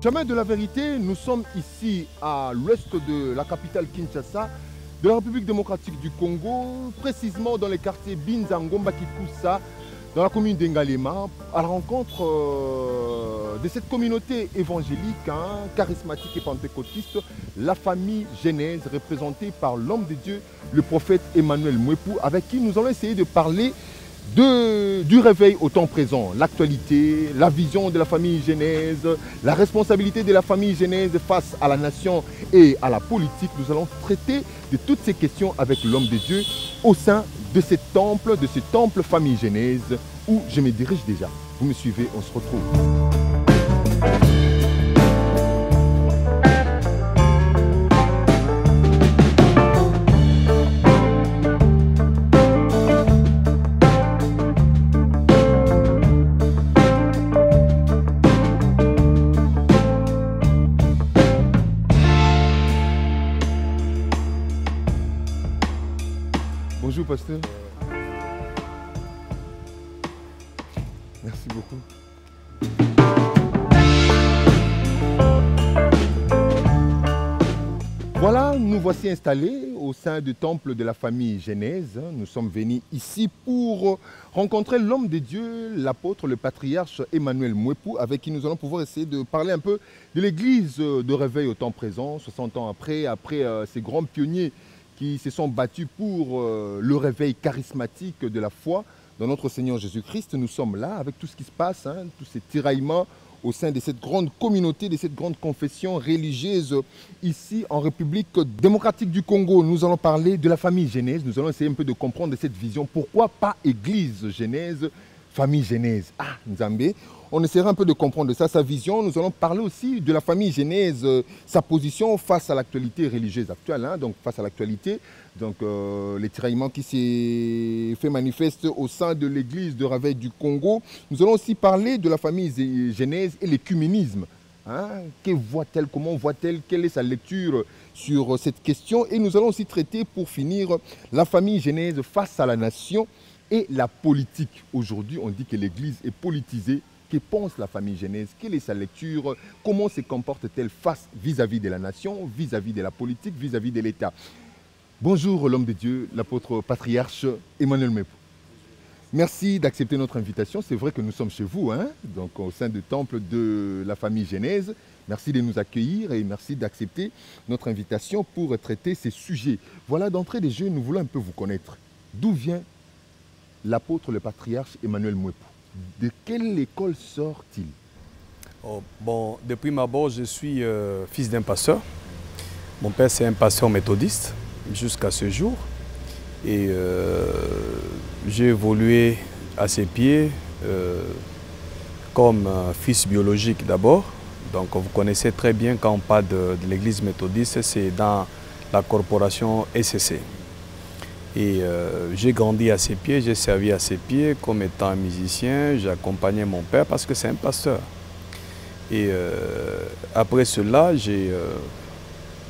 Chemin de la vérité, nous sommes ici à l'ouest de la capitale Kinshasa, de la République démocratique du Congo, précisément dans les quartiers Binzangomba Kikusa, dans la commune d'Engalema, à la rencontre de cette communauté évangélique, charismatique et pentecôtiste, la famille Genèse, représentée par l'homme de Dieu, le prophète Emmanuel Mouepou, avec qui nous allons essayer de parler du réveil au temps présent, l'actualité, la vision de la famille Genèse, la responsabilité de la famille Genèse face à la nation et à la politique. Nous allons traiter de toutes ces questions avec l'homme de Dieu au sein de ce temple famille Genèse où je me dirige déjà. Vous me suivez, on se retrouve. Bonjour pasteur. Merci beaucoup. Voilà, nous voici installés au sein du temple de la famille Genèse. Nous sommes venus ici pour rencontrer l'homme de Dieu, l'apôtre, le patriarche Emmanuel Mouepou, avec qui nous allons pouvoir essayer de parler un peu de l'église de réveil au temps présent, 60 ans après ces grands pionniers qui se sont battus pour le réveil charismatique de la foi dans notre Seigneur Jésus-Christ. Nous sommes là avec tout ce qui se passe, tous ces tiraillements au sein de cette grande communauté, de cette grande confession religieuse ici en République démocratique du Congo. Nous allons parler de la famille Genèse, nous allons essayer un peu de comprendre cette vision. Pourquoi pas Église Genèse, famille Genèse? Ah, Nzambé, on essaiera un peu de comprendre ça, sa vision. Nous allons parler aussi de la famille Genèse, sa position face à l'actualité religieuse actuelle, donc face à l'actualité, les tiraillements qui s'est fait manifeste au sein de l'église de réveil du Congo. Nous allons aussi parler de la famille Genèse et l'écuménisme. Que voit-elle, comment voit-elle, quelle est sa lecture sur cette question? Et nous allons aussi traiter, pour finir, la famille Genèse face à la nation et la politique. Aujourd'hui, on dit que l'église est politisée. Que pense la famille Genèse? Quelle est sa lecture? Comment se comporte-t-elle face vis-à-vis de la nation, vis-à-vis de la politique, vis-à-vis de l'État? Bonjour l'homme de Dieu, l'apôtre patriarche Emmanuel Mouepou. Merci d'accepter notre invitation. C'est vrai que nous sommes chez vous, donc au sein du temple de la famille Genèse. Merci de nous accueillir et merci d'accepter notre invitation pour traiter ces sujets. Voilà, d'entrée des jeux, nous voulons un peu vous connaître. D'où vient l'apôtre, le patriarche Emmanuel Mouepou? De quelle école sort-il? Bon, depuis ma bord, je suis fils d'un pasteur. Mon père, c'est un pasteur méthodiste jusqu'à ce jour. Et j'ai évolué à ses pieds comme fils biologique d'abord. Donc vous connaissez très bien quand on parle de l'église méthodiste, c'est dans la corporation SCC. Et j'ai grandi à ses pieds, j'ai servi à ses pieds comme étant un musicien, j'ai accompagné mon père parce que c'est un pasteur. Et après cela,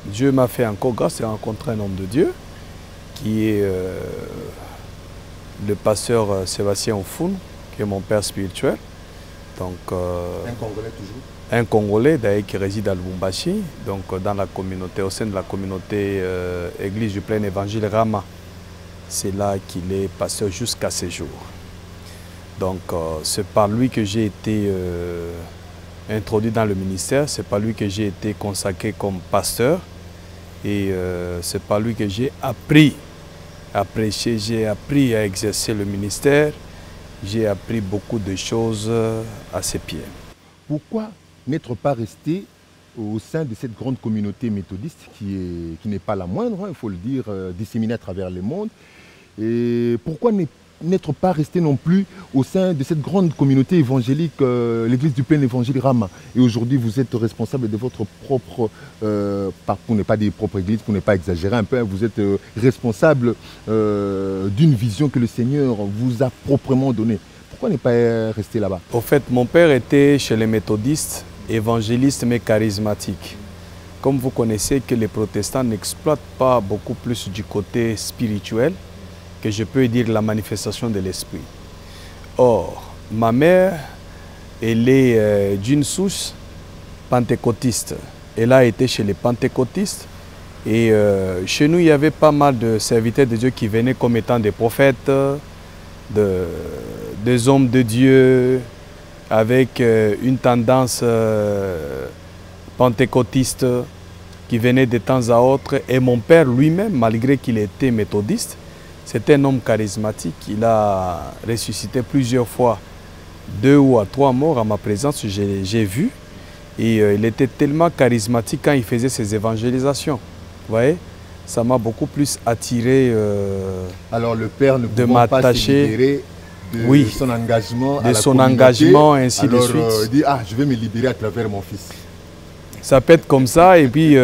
Dieu m'a fait encore grâce de rencontrer un homme de Dieu qui est le pasteur Sébastien Oufoun, qui est mon père spirituel. Donc, un Congolais toujours? Un Congolais d'ailleurs qui réside à Lubumbashi, donc dans la communauté, au sein de la communauté Église du Plein Évangile Rama. C'est là qu'il est pasteur jusqu'à ce jour. Donc c'est par lui que j'ai été introduit dans le ministère, c'est par lui que j'ai été consacré comme pasteur et c'est par lui que j'ai appris à prêcher, j'ai appris à exercer le ministère, j'ai appris beaucoup de choses à ses pieds. Pourquoi n'être pas resté au sein de cette grande communauté méthodiste qui n'est pas la moindre, il faut le dire, disséminée à travers le monde? Et pourquoi n'être pas resté non plus au sein de cette grande communauté évangélique, l'église du Plein Évangile Rama? Et aujourd'hui, vous êtes responsable de votre propre, pour ne pas dire propre église, pour ne pas exagérer un peu, vous êtes responsable d'une vision que le Seigneur vous a proprement donnée. Pourquoi ne pas rester là-bas? Au fait, mon père était chez les méthodistes, évangéliste mais charismatique. Comme vous connaissez que les protestants n'exploitent pas beaucoup plus du côté spirituel, que je peux dire la manifestation de l'esprit. Or, ma mère, elle est d'une souche pentecôtiste. Elle a été chez les pentecôtistes. Et chez nous, il y avait pas mal de serviteurs de Dieu qui venaient comme étant des prophètes, des hommes de Dieu, avec une tendance pentecôtiste qui venait de temps à autre. Et mon père lui-même, malgré qu'il était méthodiste, c'était un homme charismatique. Il a ressuscité plusieurs fois, 2 ou 3 morts à ma présence, j'ai vu. Et il était tellement charismatique quand il faisait ses évangélisations. Vous voyez, ça m'a beaucoup plus attiré Alors le père ne de pouvant pas se m'attacher libérer de oui, son engagement, de son engagement, ainsi alors, de suite. Il dit, ah, je vais me libérer à travers mon fils. Ça peut être comme ça, et puis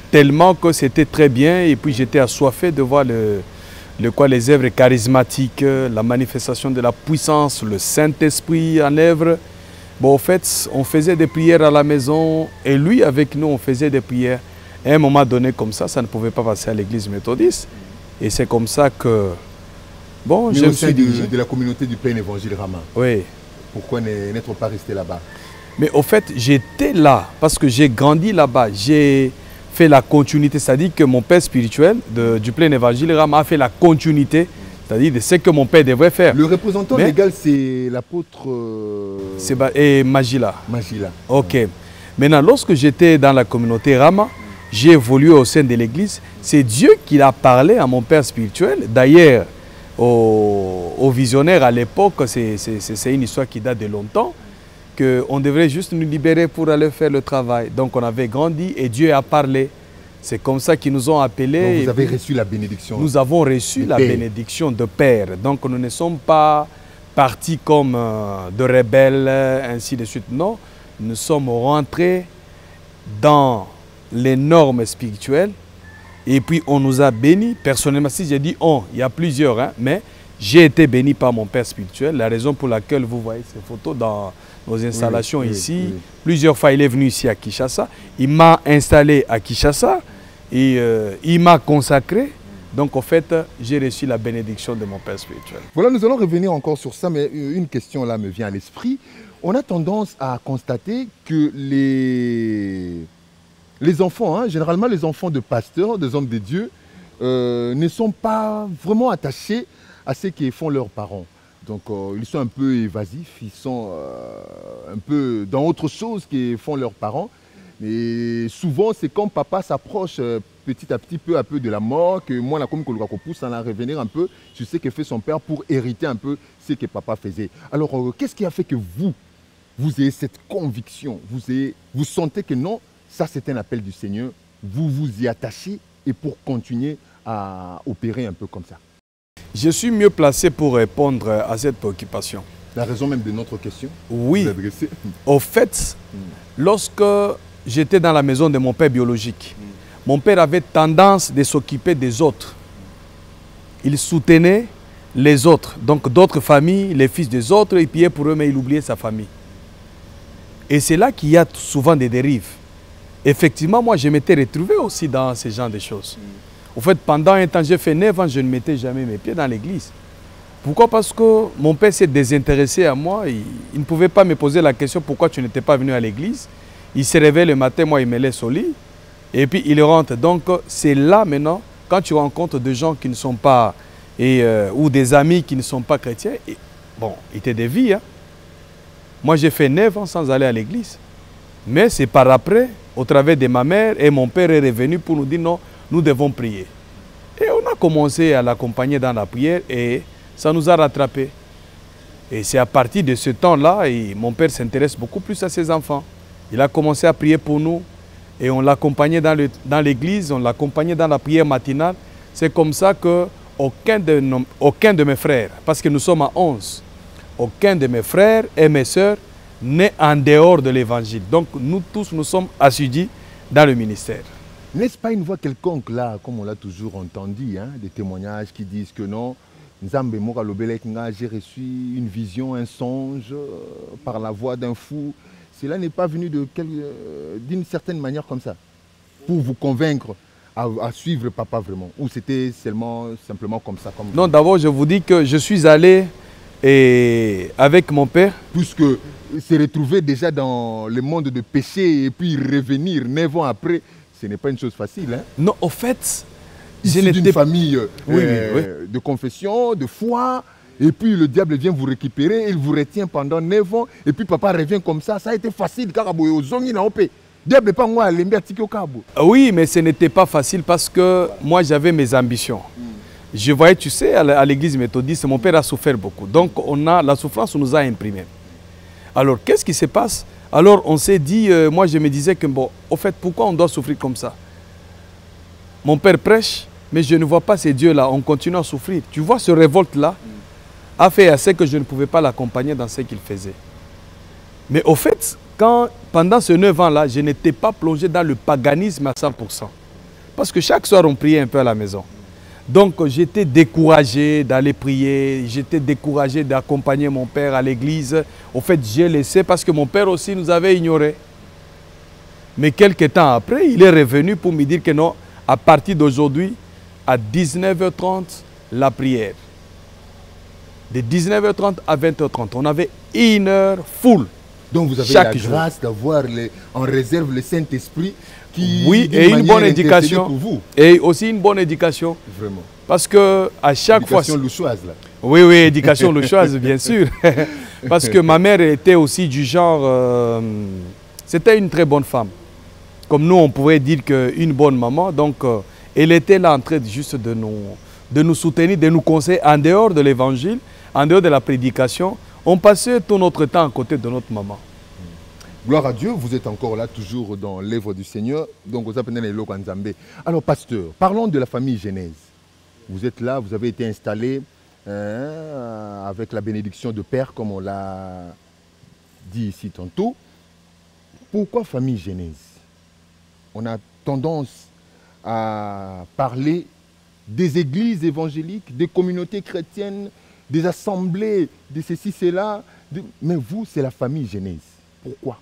tellement que c'était très bien, et puis j'étais assoiffé de voir les œuvres charismatiques, la manifestation de la puissance, le Saint-Esprit en œuvre. Bon, en fait, on faisait des prières à la maison, et lui, avec nous, on faisait des prières. Et à un moment donné, comme ça ne pouvait pas passer à l'église méthodiste. Et c'est comme ça que, bon, Mais je au me sein suis dirigé. de la communauté du plein évangile Rama, Oui. pourquoi n'être pas resté là-bas? Mais au fait, j'étais là, parce que j'ai grandi là-bas. J'ai fait la continuité, c'est-à-dire que mon père spirituel du plein évangile Rama a fait la continuité, c'est-à-dire de ce que mon père devrait faire. Le représentant légal, c'est l'apôtre Et Magila. Magila. Ok. Maintenant, lorsque j'étais dans la communauté Rama, j'ai évolué au sein de l'église. C'est Dieu qui a parlé à mon père spirituel. D'ailleurs, au visionnaire à l'époque, c'est une histoire qui date de longtemps, qu'on devrait juste nous libérer pour aller faire le travail. Donc on avait grandi et Dieu a parlé. C'est comme ça qu'ils nous ont appelés. Donc vous avez reçu la bénédiction. Nous avons reçu la bénédiction de Père. Donc nous ne sommes pas partis comme de rebelles, ainsi de suite. Non, nous sommes rentrés dans les normes spirituelles et puis on nous a bénis. Personnellement, si j'ai dit on, il y a plusieurs, hein, mais j'ai été béni par mon père spirituel. La raison pour laquelle vous voyez ces photos dans nos installations ici, plusieurs fois il est venu ici à Kinshasa. Il m'a installé à Kinshasa et il m'a consacré. Donc en fait, j'ai reçu la bénédiction de mon père spirituel. Voilà, nous allons revenir encore sur ça, mais une question là me vient à l'esprit. On a tendance à constater que les enfants, hein, généralement les enfants de pasteurs, des hommes de Dieu, ne sont pas vraiment attachés à ce que font leurs parents. Donc ils sont un peu évasifs, ils sont un peu dans autre chose que font leurs parents. Et souvent c'est quand papa s'approche petit à petit, peu à peu de la mort, que moi, comme je pousse à revenir un peu sur ce que fait son père pour hériter un peu ce que papa faisait. Alors qu'est-ce qui a fait que vous ayez cette conviction, vous sentez que non, ça c'est un appel du Seigneur, vous vous y attachez et pour continuer à opérer un peu comme ça? Je suis mieux placé pour répondre à cette préoccupation. La raison même de notre question? Oui. Au fait, lorsque j'étais dans la maison de mon père biologique, mon père avait tendance de s'occuper des autres. Il soutenait les autres, donc d'autres familles, les fils des autres, il priait pour eux, mais il oubliait sa famille. Et c'est là qu'il y a souvent des dérives. Effectivement, moi, je m'étais retrouvé aussi dans ce genre de choses. En fait, pendant un temps, j'ai fait 9 ans, je ne mettais jamais mes pieds dans l'église. Pourquoi? Parce que mon père s'est désintéressé à moi. Il ne pouvait pas me poser la question pourquoi tu n'étais pas venu à l'église. Il se réveille le matin, moi, il me laisse au lit. Et puis, il rentre. Donc, c'est là maintenant, quand tu rencontres des gens qui ne sont pas, ou des amis qui ne sont pas chrétiens, bon, il te dévie. Hein. Moi, j'ai fait 9 ans sans aller à l'église. Mais c'est par après, au travers de ma mère, et mon père est revenu pour nous dire non, nous devons prier. Et on a commencé à l'accompagner dans la prière et ça nous a rattrapés. Et c'est à partir de ce temps-là, mon père s'intéresse beaucoup plus à ses enfants. Il a commencé à prier pour nous et on l'accompagnait dans l'église, on l'accompagnait dans la prière matinale. C'est comme ça que aucun de mes frères, parce que nous sommes à 11, aucun de mes frères et mes sœurs n'est en dehors de l'évangile. Donc nous tous, nous sommes assidus dans le ministère. N'est-ce pas une voix quelconque là, comme on l'a toujours entendu, hein, des témoignages qui disent que non, Nzambe Mokalobeleknga, j'ai reçu une vision, un songe par la voix d'un fou. Cela n'est pas venu d'une certaine manière comme ça, pour vous convaincre à suivre papa vraiment, ou c'était simplement comme ça comme... Non, d'abord je vous dis que je suis allé Et avec mon père, Puisque se retrouver déjà dans le monde de péché et puis revenir 9 ans après, ce n'est pas une chose facile. Hein? non, au fait, je Issu d'une n'étais pas... famille Oui, oui. de confession, de foi, et puis le diable vient vous récupérer, il vous retient pendant 9 ans, et puis papa revient comme ça a été facile, car diable pas moi, Oui, mais ce n'était pas facile parce que moi j'avais mes ambitions. Je voyais, tu sais, à l'église méthodiste, mon père a souffert beaucoup. Donc la souffrance nous a imprimé. Alors, qu'est-ce qui se passe? Alors, on s'est dit, moi je me disais que, bon, au fait, pourquoi on doit souffrir comme ça? Mon père prêche, mais je ne vois pas ces dieux-là, on continue à souffrir. Tu vois, ce révolte-là a fait assez que je ne pouvais pas l'accompagner dans ce qu'il faisait. Mais au fait, pendant ces 9 ans-là, je n'étais pas plongé dans le paganisme à 100%. Parce que chaque soir, on priait un peu à la maison. Donc, j'étais découragé d'aller prier, j'étais découragé d'accompagner mon père à l'église. Au fait, j'ai laissé parce que mon père aussi nous avait ignorés. Mais quelques temps après, il est revenu pour me dire que non, à partir d'aujourd'hui, à 19h30, la prière. De 19h30 à 20h30, on avait 1 heure full. Donc vous avez chaque la jour. grâce d'avoir en réserve le Saint-Esprit qui, oui, et une bonne éducation. Pour vous. Et aussi une bonne éducation. Vraiment. Parce que à chaque fois... Éducation louchoise, là. Oui, oui, éducation louchoise, bien sûr. Parce que ma mère était aussi du genre... c'était une très bonne femme. Comme nous, on pouvait dire qu'une bonne maman. Donc, elle était là en train juste de nous soutenir, de nous conseiller en dehors de l'évangile, en dehors de la prédication. On passait tout notre temps à côté de notre maman. Gloire à Dieu, vous êtes encore là, toujours dans l'œuvre du Seigneur. Donc, vous appelez les Lokanzambe. Alors, pasteur, parlons de la famille Genèse. Vous êtes là, vous avez été installé avec la bénédiction de Père, comme on l'a dit ici tantôt. Pourquoi famille Genèse? On a tendance à parler des églises évangéliques, des communautés chrétiennes, des assemblées, de ceci, cela. Mais vous, c'est la famille Genèse. Pourquoi?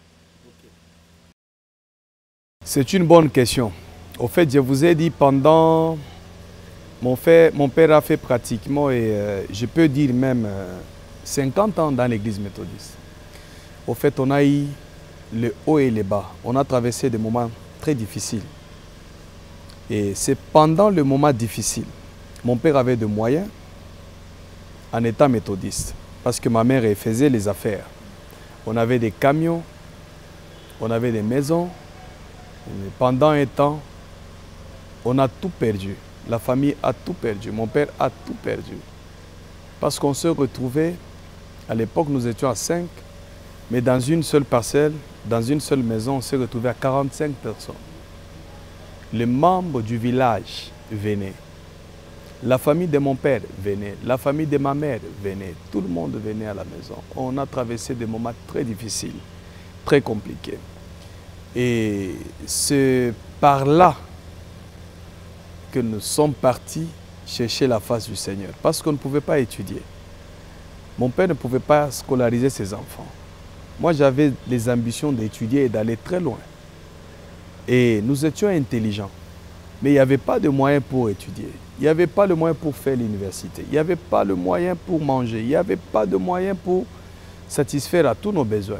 C'est une bonne question. Au fait, je vous ai dit pendant... Mon père a fait pratiquement, et je peux dire même 50 ans dans l'église méthodiste. Au fait, on a eu le haut et le bas. On a traversé des moments très difficiles. Et c'est pendant le moment difficile, mon père avait des moyens en étant méthodiste. Parce que ma mère faisait les affaires. On avait des camions, on avait des maisons. Et pendant un temps, on a tout perdu. La famille a tout perdu. Mon père a tout perdu. Parce qu'on se retrouvait, à l'époque nous étions à 5, mais dans une seule parcelle, dans une seule maison, on s'est retrouvé à 45 personnes. Les membres du village venaient. La famille de mon père venait. La famille de ma mère venait. Tout le monde venait à la maison. On a traversé des moments très difficiles, très compliqués. Et c'est par là que nous sommes partis chercher la face du Seigneur. Parce qu'on ne pouvait pas étudier. Mon père ne pouvait pas scolariser ses enfants. Moi, j'avais les ambitions d'étudier et d'aller très loin. Et nous étions intelligents. Mais il n'y avait pas de moyens pour étudier. Il n'y avait pas le moyen pour faire l'université. Il n'y avait pas le moyen pour manger. Il n'y avait pas de moyen pour satisfaire à tous nos besoins.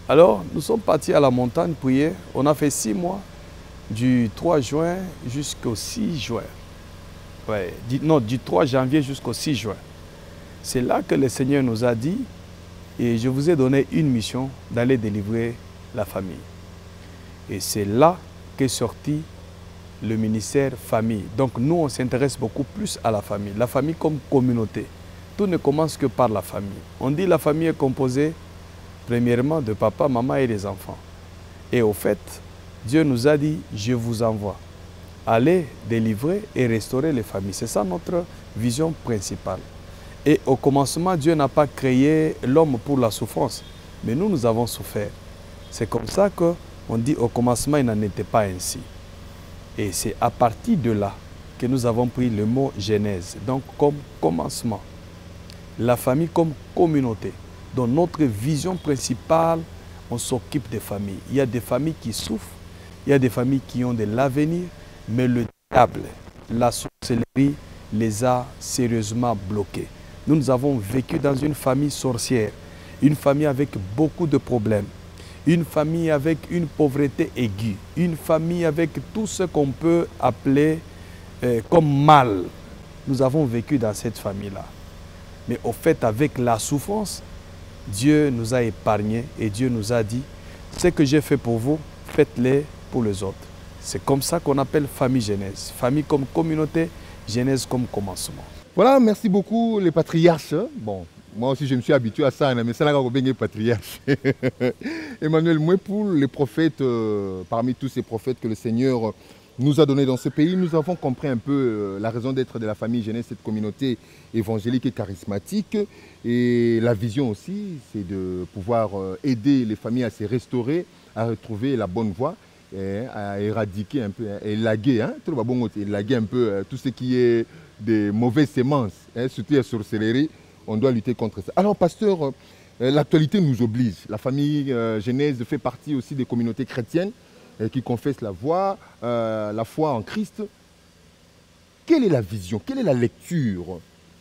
Alors, nous sommes partis à la montagne prier. On a fait 6 mois, du 3 juin jusqu'au 6 juin. Ouais, du 3 janvier jusqu'au 6 juin. C'est là que le Seigneur nous a dit, et je vous ai donné une mission d'aller délivrer la famille. Et c'est là qu'est sorti le ministère famille. Donc nous, on s'intéresse beaucoup plus à la famille comme communauté. Tout ne commence que par la famille. On dit la famille est composée premièrement de papa, maman et les enfants. Et au fait, Dieu nous a dit, je vous envoie. Allez délivrer et restaurer les familles. C'est ça notre vision principale. Et au commencement, Dieu n'a pas créé l'homme pour la souffrance. Mais nous avons souffert. C'est comme ça qu'on dit au commencement, il n'en était pas ainsi. Et c'est à partir de là que nous avons pris le mot Genèse, donc comme commencement. La famille comme communauté. Dans notre vision principale, on s'occupe des familles. Il y a des familles qui souffrent, il y a des familles qui ont de l'avenir, mais le diable, la sorcellerie, les a sérieusement bloqués. Nous avons vécu dans une famille sorcière, une famille avec beaucoup de problèmes, une famille avec une pauvreté aiguë, une famille avec tout ce qu'on peut appeler comme mal. Nous avons vécu dans cette famille-là. Mais au fait, avec la souffrance, Dieu nous a épargnés et Dieu nous a dit, ce que j'ai fait pour vous, faites-le pour les autres. C'est comme ça qu'on appelle famille Genèse. Famille comme communauté, Genèse comme commencement. Voilà, merci beaucoup les patriarches. Bon, moi aussi je me suis habitué à ça, mais ça n'a pas bien patriarche. Emmanuel Mouepou, les prophètes, parmi tous ces prophètes que le Seigneur nous a donnés dans ce pays, nous avons compris un peu la raison d'être de la famille Genèse, cette communauté évangélique et charismatique. Et la vision aussi, c'est de pouvoir aider les familles à se restaurer, à retrouver la bonne voie, et à éradiquer un peu, élaguer, élaguer un peu tout ce qui est des mauvaises semences, surtout la sorcellerie. On doit lutter contre ça. Alors, pasteur, l'actualité nous oblige. La famille Genèse fait partie aussi des communautés chrétiennes qui confessent la foi en Christ. Quelle est la vision, quelle est la lecture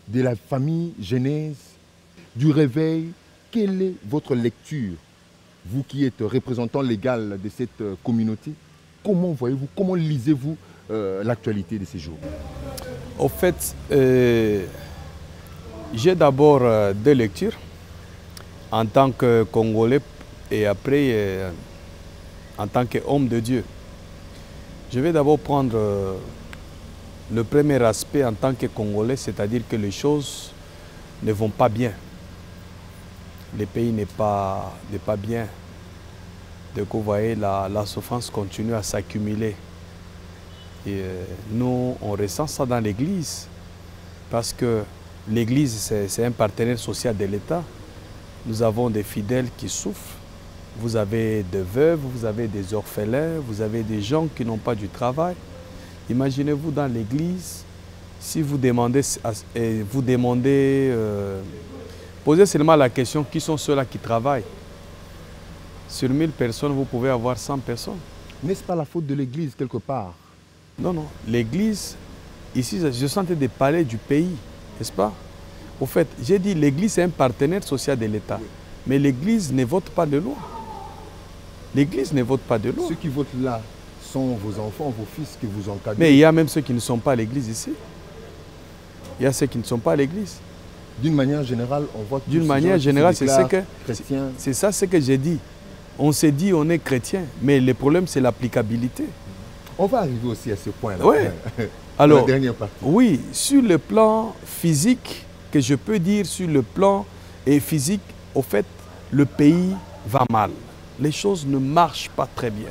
de la famille Genèse, du réveil? Quelle est votre lecture, vous qui êtes représentant légal de cette communauté? Comment voyez-vous, comment lisez-vous l'actualité de ces jours? Au fait, j'ai d'abord deux lectures en tant que Congolais et après en tant qu'homme de Dieu. Je vais d'abord prendre le premier aspect en tant que Congolais, c'est-à-dire que les choses ne vont pas bien. Le pays n'est pas bien. Donc vous voyez, la souffrance continue à s'accumuler. Et nous, on ressent ça dans l'Église, parce que l'Église, c'est un partenaire social de l'État. Nous avons des fidèles qui souffrent. Vous avez des veuves, vous avez des orphelins, vous avez des gens qui n'ont pas du travail. Imaginez-vous dans l'Église, si vous demandez, posez seulement la question, qui sont ceux-là qui travaillent? Sur 1000 personnes, vous pouvez avoir 100 personnes. N'est-ce pas la faute de l'Église quelque part? Non, non. L'Église, ici, je sentais de parler du pays, n'est-ce pas? Au fait, j'ai dit l'Église est un partenaire social de l'État. Oui. Mais l'Église ne vote pas de loi. L'Église ne vote pas de loi. Ceux qui votent là sont vos enfants, vos fils que vous encadrez. Mais il y a même ceux qui ne sont pas à l'Église ici. Il y a ceux qui ne sont pas à l'Église. D'une manière générale, on voit... D'une manière générale, c'est ça ce que j'ai dit. On s'est dit on est chrétien, mais le problème c'est l'applicabilité. On va arriver aussi à ce point-là. Oui. Alors, la dernière partie. Oui, sur le plan physique, que je peux dire sur le plan physique, au fait, le pays va mal. Les choses ne marchent pas très bien.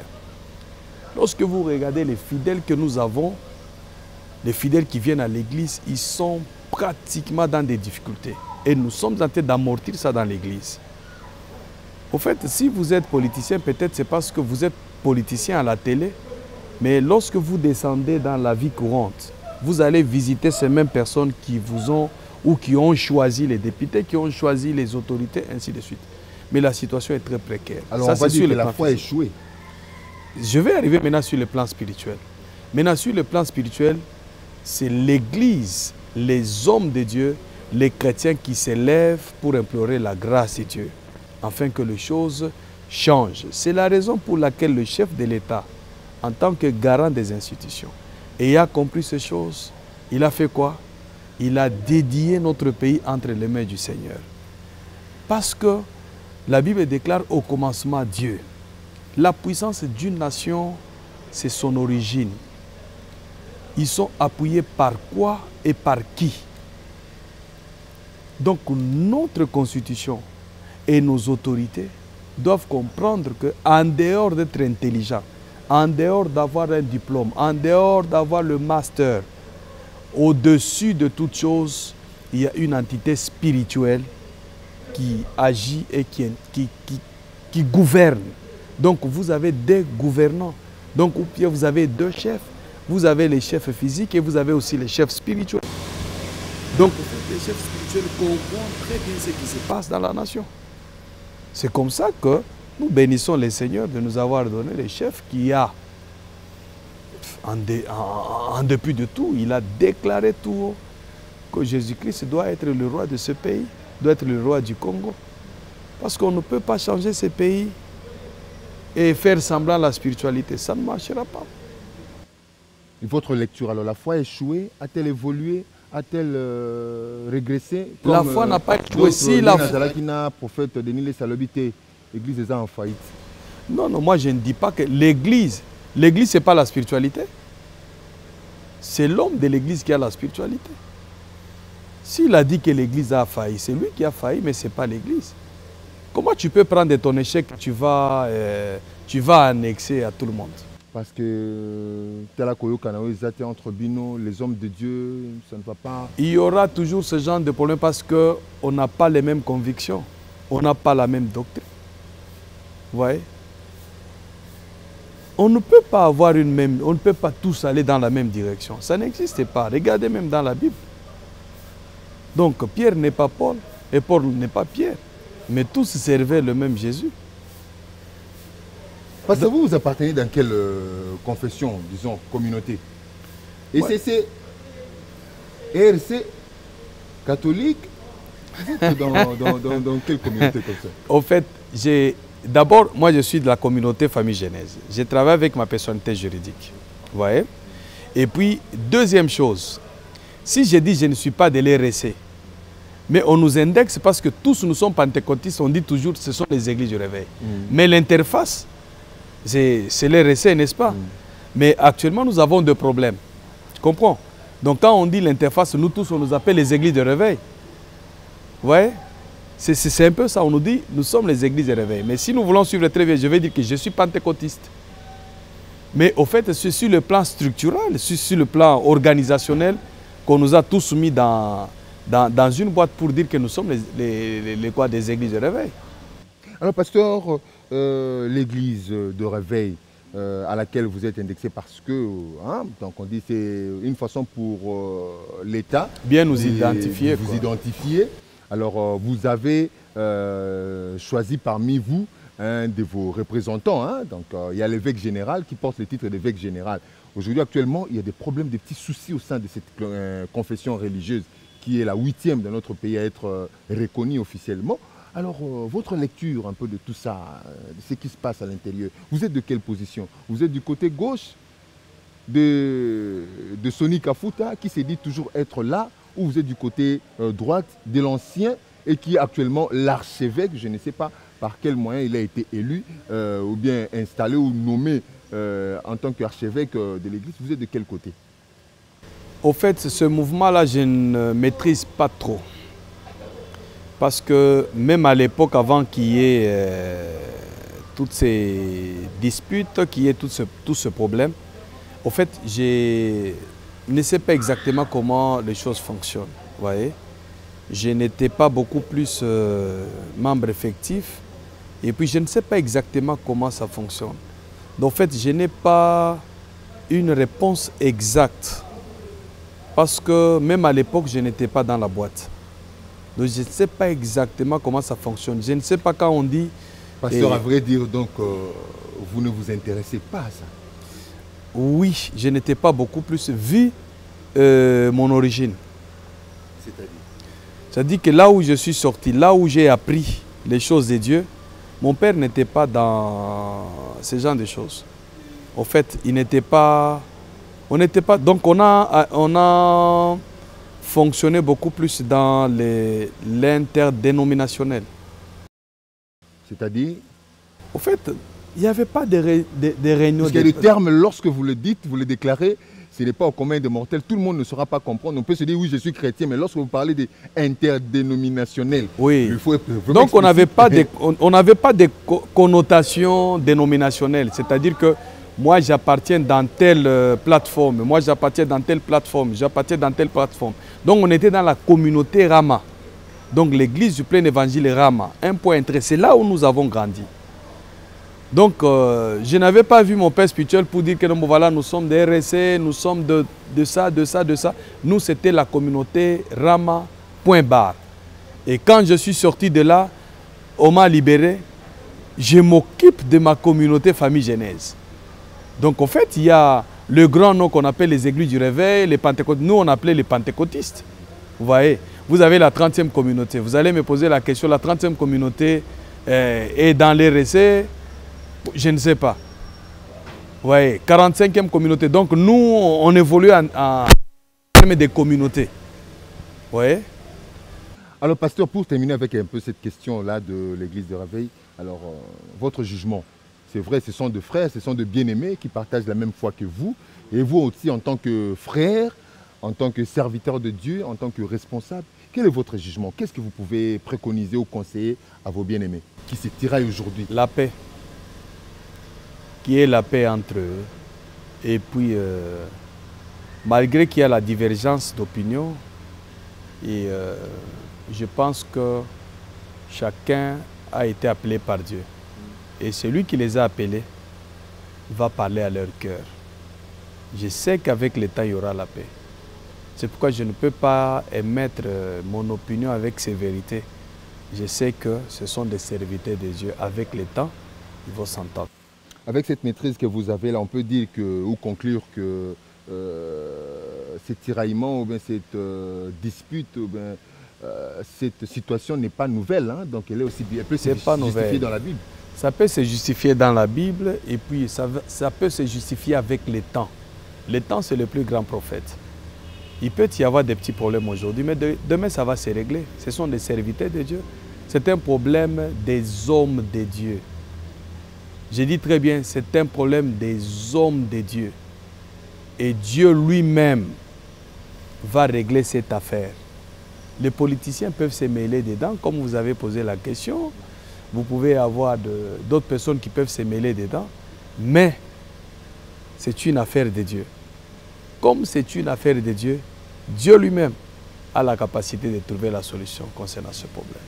Lorsque vous regardez les fidèles que nous avons, les fidèles qui viennent à l'église, ils sont pratiquement dans des difficultés. Et nous sommes en train d'amortir ça dans l'église. Au fait, si vous êtes politicien, peut-être c'est parce que vous êtes politicien à la télé, mais lorsque vous descendez dans la vie courante, vous allez visiter ces mêmes personnes qui vous ont ou qui ont choisi les députés, qui ont choisi les autorités, ainsi de suite. Mais la situation est très précaire. Alors ça, on va dire que la foi a échoué. Je vais arriver maintenant sur le plan spirituel. Maintenant, sur le plan spirituel, c'est l'Église, les hommes de Dieu, les chrétiens qui s'élèvent pour implorer la grâce de Dieu, afin que les choses changent. C'est la raison pour laquelle le chef de l'État, en tant que garant des institutions, et a compris ces choses, il a fait quoi? Il a dédié notre pays entre les mains du Seigneur. Parce que la Bible déclare au commencement Dieu. La puissance d'une nation, c'est son origine. Ils sont appuyés par quoi et par qui? Donc notre constitution et nos autorités doivent comprendre qu'en dehors d'être intelligent, en dehors d'avoir un diplôme, en dehors d'avoir le master, au-dessus de toute chose, il y a une entité spirituelle qui agit et qui gouverne. Donc vous avez des gouvernants. Donc vous avez deux chefs. Vous avez les chefs physiques et vous avez aussi les chefs spirituels. Donc les chefs spirituels comprennent très bien ce qui se passe dans la nation. C'est comme ça que nous bénissons le Seigneur de nous avoir donné les chefs qui a, en dépit de tout, il a déclaré tout haut que Jésus-Christ doit être le roi de ce pays, doit être le roi du Congo. Parce qu'on ne peut pas changer ce pays et faire semblant la spiritualité. Ça ne marchera pas. Votre lecture, alors, la foi a échoué? A-t-elle évolué? A-t-elle régressé? La foi n'a pas échoué. Si la foi... prophète Denis Salobité, l'église est en faillite. Non, non, moi je ne dis pas que l'église, l'église ce n'est pas la spiritualité. C'est l'homme de l'église qui a la spiritualité. S'il a dit que l'église a failli, c'est lui qui a failli, mais ce n'est pas l'église. Comment tu peux prendre ton échec, tu vas annexer à tout le monde? Parce que entre Bino, les hommes de Dieu, ça ne va pas. Il y aura toujours ce genre de problème parce qu'on n'a pas les mêmes convictions, on n'a pas la même doctrine. Vous voyez? On ne peut pas avoir une même, on ne peut pas tous aller dans la même direction. Ça n'existe pas. Regardez même dans la Bible. Donc Pierre n'est pas Paul et Paul n'est pas Pierre. Mais tous servaient le même Jésus. Parce que vous appartenez dans quelle confession, disons, communauté? ECC, ERC, catholique? Vous êtes dans quelle communauté comme ça? Au fait, d'abord, moi je suis de la communauté Famille Genèse. Je travaille avec ma personnalité juridique. Vous voyez? Et puis, deuxième chose, si je dis je ne suis pas de l'ERC, mais on nous indexe parce que tous nous sommes pentecôtistes, on dit toujours que ce sont les églises du réveil. Mais l'interface, c'est l'ERC, n'est-ce pas? Mais actuellement, nous avons deux problèmes. Tu comprends? Donc quand on dit l'interface, nous tous, on nous appelle les églises de réveil. Vous voyez? C'est un peu ça, on nous dit, nous sommes les églises de réveil. Mais si nous voulons suivre très bien, je vais dire que je suis pentecôtiste. Mais au fait, c'est sur le plan structurel, sur le plan organisationnel, qu'on nous a tous mis dans une boîte pour dire que nous sommes des églises de réveil. Alors, pasteur, l'église de réveil à laquelle vous êtes indexé parce que, donc on dit c'est une façon pour l'État bien nous identifier. Vous identifier. Alors, vous avez choisi parmi vous un de vos représentants. Donc, il y a l'évêque général qui porte le titre d'évêque général. Aujourd'hui, actuellement, il y a des problèmes, des petits soucis au sein de cette confession religieuse qui est la 8e de notre pays à être reconnue officiellement. Alors, votre lecture un peu de tout ça, de ce qui se passe à l'intérieur, vous êtes de quelle position? Vous êtes du côté gauche de Sonny Kafuta, qui s'est dit toujours être là, ou vous êtes du côté droite de l'ancien et qui est actuellement l'archevêque, je ne sais pas par quel moyen il a été élu, ou bien installé ou nommé en tant qu'archevêque de l'église. Vous êtes de quel côté? Au fait, ce mouvement-là, je ne maîtrise pas trop. Parce que même à l'époque, avant qu'il y ait toutes ces disputes, qu'il y ait tout ce problème, au fait, je ne sais pas exactement comment les choses fonctionnent. Vous voyez? Je n'étais pas beaucoup plus membre effectif. Et puis, je ne sais pas exactement comment ça fonctionne. Donc, en fait, je n'ai pas une réponse exacte. Parce que même à l'époque, je n'étais pas dans la boîte. Donc je ne sais pas exactement comment ça fonctionne. Je ne sais pas quand on dit... Pasteur, à vrai dire, donc, vous ne vous intéressez pas à ça? Oui, je n'étais pas beaucoup plus vu mon origine. C'est-à-dire? C'est-à-dire que là où je suis sorti, là où j'ai appris les choses de Dieu, mon père n'était pas dans ce genre de choses. En fait, il n'était pas... On n'était pas... Donc on a fonctionné beaucoup plus dans l'interdénominationnel. C'est-à-dire? Au fait, il n'y avait pas de réunions... Parce qu'il y a des termes, lorsque vous le dites, vous le déclarez, ce n'est pas au commun des mortels, tout le monde ne saura pas comprendre. On peut se dire, oui, je suis chrétien, mais lorsque vous parlez d'interdénominationnel, oui. il faut... Donc on n'avait pas de connotation dénominationnelle, c'est-à-dire que moi, j'appartiens dans telle plateforme, moi, j'appartiens dans telle plateforme, j'appartiens dans telle plateforme. Donc, on était dans la communauté Rama. Donc, l'église du plein évangile Rama. Un point entré. C'est là où nous avons grandi. Donc, je n'avais pas vu mon père spirituel pour dire que voilà, nous sommes des RSC, nous sommes de ça, de ça, de ça. Nous, c'était la communauté Rama, point barre. Et quand je suis sorti de là, on m'a libéré. Je m'occupe de ma communauté Famille Genèse. Donc, en fait, il y a le grand nom qu'on appelle les églises du réveil, les pentecôtistes. Nous, on appelait les pentecôtistes. Vous voyez, vous avez la 30e communauté. Vous allez me poser la question, la 30e communauté est dans les RC, je ne sais pas. Vous voyez, 45e communauté. Donc nous, on évolue en termes de communautés. Vous voyez? Alors, pasteur, pour terminer avec un peu cette question-là de l'église de Réveil, alors, votre jugement, c'est vrai, ce sont de frères, ce sont de bien-aimés qui partagent la même foi que vous. Et vous aussi, en tant que frère, en tant que serviteur de Dieu, en tant que responsable, quel est votre jugement? Qu'est-ce que vous pouvez préconiser ou conseiller à vos bien-aimés qui se tiraillent aujourd'hui? La paix. Qui est la paix entre eux. Et puis, malgré qu'il y a la divergence d'opinion, et je pense que chacun a été appelé par Dieu. Et celui qui les a appelés va parler à leur cœur. Je sais qu'avec le temps, il y aura la paix. C'est pourquoi je ne peux pas émettre mon opinion avec sévérité. Je sais que ce sont des serviteurs de Dieu. Avec le temps, ils vont s'entendre. Avec cette maîtrise que vous avez là, on peut dire que, ou conclure que ces tiraillements ou bien cette dispute ou bien cette situation n'est pas nouvelle, hein? Donc elle est aussi, elle peut se justifier dans la Bible. Ça peut se justifier dans la Bible et puis ça peut se justifier avec le temps. Le temps, c'est le plus grand prophète. Il peut y avoir des petits problèmes aujourd'hui, mais demain, ça va se régler. Ce sont des serviteurs de Dieu. C'est un problème des hommes de Dieu. Je dis très bien, c'est un problème des hommes de Dieu. Et Dieu lui-même va régler cette affaire. Les politiciens peuvent se mêler dedans, comme vous avez posé la question. Vous pouvez avoir d'autres personnes qui peuvent se mêler dedans. Mais c'est une affaire de Dieu. Comme c'est une affaire de Dieu, Dieu lui-même a la capacité de trouver la solution concernant ce problème.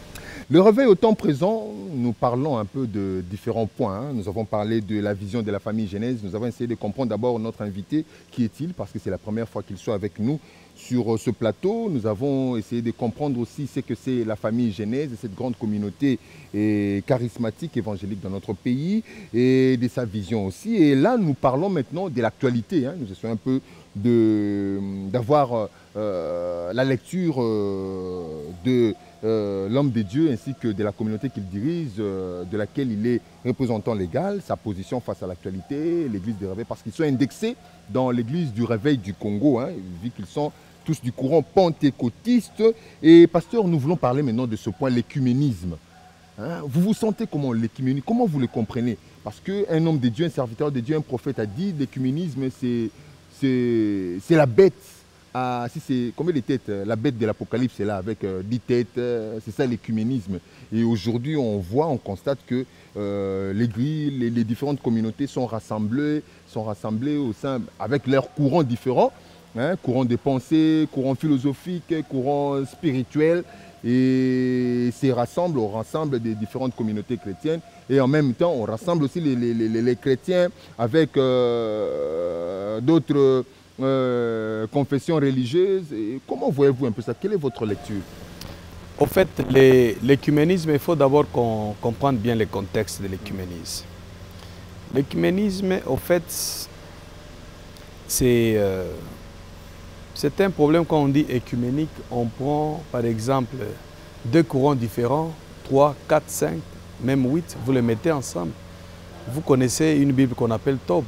Le réveil au temps présent, nous parlons un peu de différents points, hein. Nous avons parlé de la vision de la famille Genèse. Nous avons essayé de comprendre d'abord notre invité, qui est-il, parce que c'est la première fois qu'il soit avec nous sur ce plateau. Nous avons essayé de comprendre aussi ce que c'est la famille Genèse, cette grande communauté charismatique, évangélique dans notre pays, et de sa vision aussi. Et là, nous parlons maintenant de l'actualité, hein. Nous essayons un peu d'avoir la lecture de l'homme de Dieu ainsi que de la communauté qu'il dirige, de laquelle il est représentant légal, sa position face à l'actualité, l'église du Réveil, parce qu'ils sont indexés dans l'église du Réveil du Congo, hein, vu qu'ils sont tous du courant pentecôtiste. Et pasteur, nous voulons parler maintenant de ce point, l'écuménisme. Hein, vous vous sentez comment l'écuménisme, comment vous le comprenez? Parce qu'un homme de Dieu, un serviteur de Dieu, un prophète a dit, l'écuménisme c'est la bête. Ah, si c'est combien de têtes? La bête de l'Apocalypse est là avec 10 têtes, c'est ça l'écuménisme. Et aujourd'hui, on voit, on constate que les différentes communautés sont rassemblées au sein, avec leurs courants différents, hein, courants de pensée, courants philosophiques, courants spirituels, et on rassemble des différentes communautés chrétiennes. Et en même temps, on rassemble aussi les chrétiens avec d'autres confessions religieuses. Et comment voyez-vous un peu ça? Quelle est votre lecture? Au fait, l'écuménisme, il faut d'abord qu'on comprenne bien le contexte de l'écuménisme. L'écuménisme, au fait, c'est un problème quand on dit écuménique. On prend par exemple 2 courants différents, 3, 4, 5, même 8, vous les mettez ensemble. Vous connaissez une Bible qu'on appelle Tob.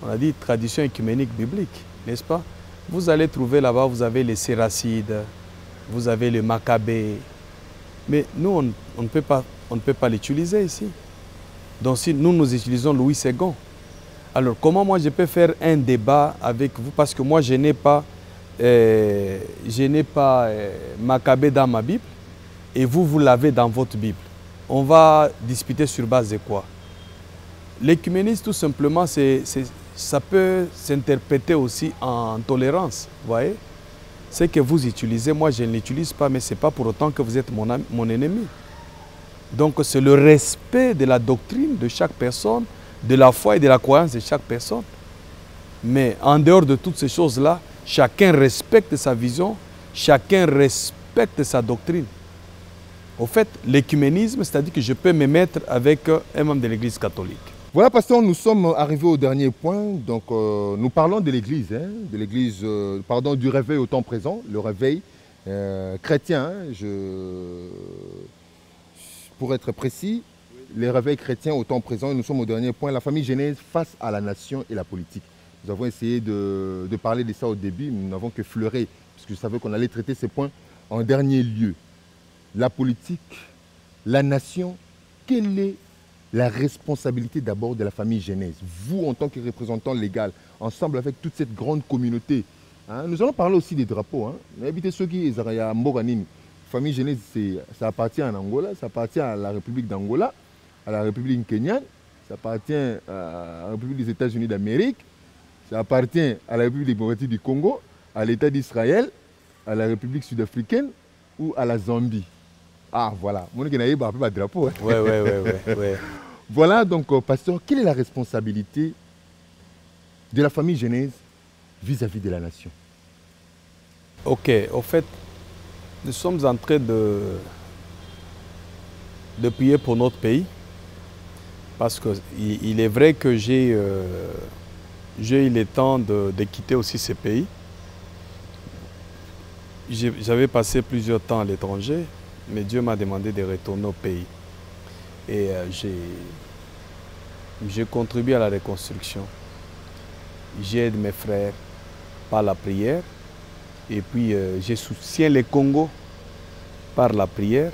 On a dit tradition écuménique biblique, n'est-ce pas? Vous allez trouver là-bas, vous avez les Séracides, vous avez les Maccabées. Mais nous, on ne peut pas l'utiliser ici. Donc si nous utilisons Louis II. Alors comment moi je peux faire un débat avec vous? Parce que moi je n'ai pas Maccabée dans ma Bible et vous l'avez dans votre Bible. On va discuter sur base de quoi? L'écuménisme, tout simplement, ça peut s'interpréter aussi en tolérance. Vous voyez? Ce que vous utilisez, moi je ne l'utilise pas, mais ce n'est pas pour autant que vous êtes mon ennemi. Donc c'est le respect de la doctrine de chaque personne, de la foi et de la croyance de chaque personne. Mais en dehors de toutes ces choses-là, chacun respecte sa vision, chacun respecte sa doctrine. Au fait, l'écuménisme, c'est-à-dire que je peux me mettre avec un membre de l'Église catholique. Voilà, pasteur, nous sommes arrivés au dernier point. Donc, nous parlons de l'Église, hein, du réveil au temps présent, le réveil chrétiens, hein, pour être précis, les réveils chrétiens au temps présent, nous sommes au dernier point, la famille Genèse face à la nation et la politique. Nous avons essayé de parler de ça au début, mais nous n'avons que fleuré, parce que je savais qu'on allait traiter ces points en dernier lieu. La politique, la nation, quelle est la responsabilité d'abord de la famille Genèse? Vous, en tant que représentant légal, ensemble avec toute cette grande communauté, hein, nous allons parler aussi des drapeaux. Hein. Habitez ceux qui sont à Moranine. La famille Genèse, ça appartient à Angola, ça appartient à la République d'Angola, à la République kenyane, ça appartient à la République des États-Unis d'Amérique, ça appartient à la République démocratique du Congo, à l'État d'Israël, à la République sud-africaine ou à la Zambie. Ah, voilà. Mon drapeau. Ouais. Voilà, donc, pasteur, quelle est la responsabilité de la famille Genèse vis-à-vis de la nation? Ok, au fait, nous sommes en train de prier pour notre pays. Parce qu'il est vrai que j'ai eu le temps de quitter aussi ce pays. J'avais passé plusieurs temps à l'étranger, mais Dieu m'a demandé de retourner au pays. Et j'ai contribué à la reconstruction. J'aide mes frères par la prière. Et puis, je soutiens le Congo par la prière.